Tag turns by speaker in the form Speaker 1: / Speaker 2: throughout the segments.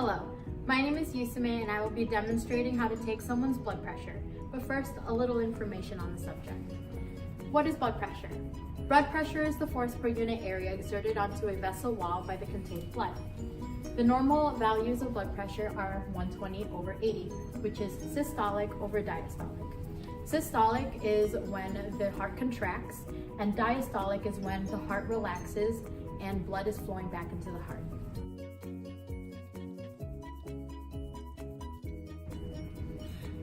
Speaker 1: Hello, my name is Yusame and I will be demonstrating how to take someone's blood pressure. But first, a little information on the subject. What is blood pressure? Blood pressure is the force per unit area exerted onto a vessel wall by the contained blood. The normal values of blood pressure are 120/80, which is systolic over diastolic. Systolic is when the heart contracts, and diastolic is when the heart relaxes and blood is flowing back into the heart.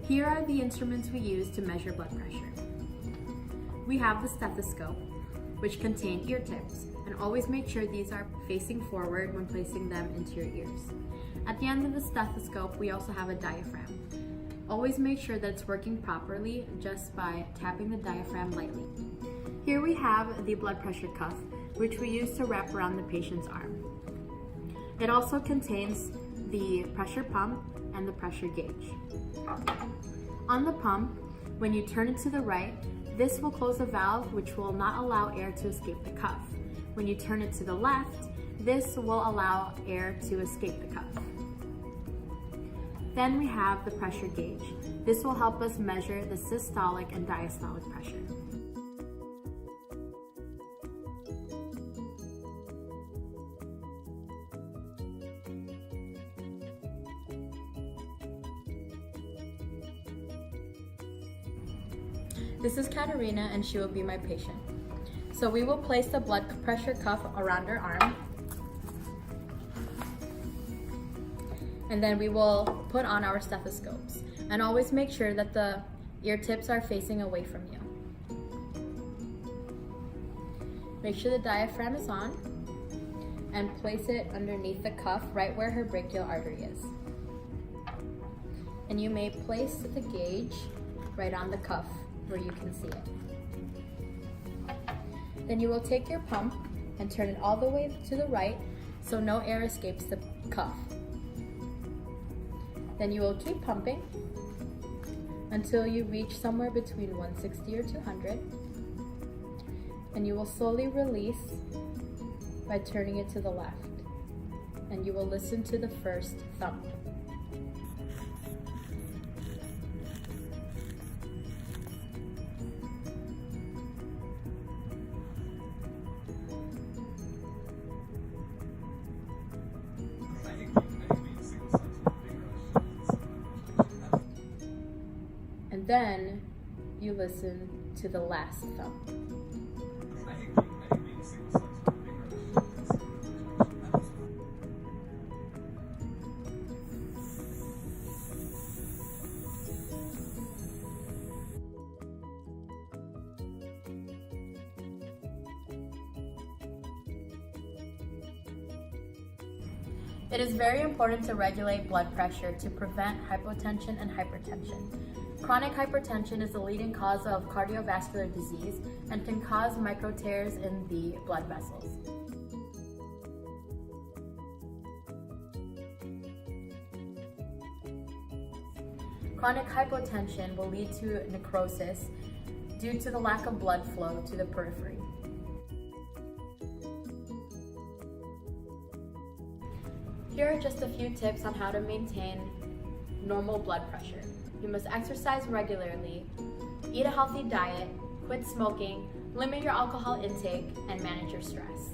Speaker 1: Here are the instruments we use to measure blood pressure. We have the stethoscope, which contain ear tips, and always make sure these are facing forward when placing them into your ears. At the end of the stethoscope, we also have a diaphragm. Always make sure that it's working properly just by tapping the diaphragm lightly. Here we have the blood pressure cuff, which we use to wrap around the patient's arm. It also contains the pressure pump and the pressure gauge. On the pump, when you turn it to the right, this will close a valve which will not allow air to escape the cuff. When you turn it to the left, this will allow air to escape the cuff. Then we have the pressure gauge. This will help us measure the systolic and diastolic pressure. This is Katerina and she will be my patient. So we will place the blood pressure cuff around her arm. And then we will put on our stethoscopes. And always make sure that the ear tips are facing away from you. Make sure the diaphragm is on and place it underneath the cuff right where her brachial artery is. And you may place the gauge right on the cuff where you can see it. Then you will take your pump and turn it all the way to the right so no air escapes the cuff. Then you will keep pumping until you reach somewhere between 160 or 200. And you will slowly release by turning it to the left. And you will listen to the first thump. And then you listen to the last thump. It is very important to regulate blood pressure to prevent hypotension and hypertension. Chronic hypertension is the leading cause of cardiovascular disease and can cause micro tears in the blood vessels. Chronic hypotension will lead to necrosis due to the lack of blood flow to the periphery. Here are just a few tips on how to maintain normal blood pressure. You must exercise regularly, eat a healthy diet, quit smoking, limit your alcohol intake, and manage your stress.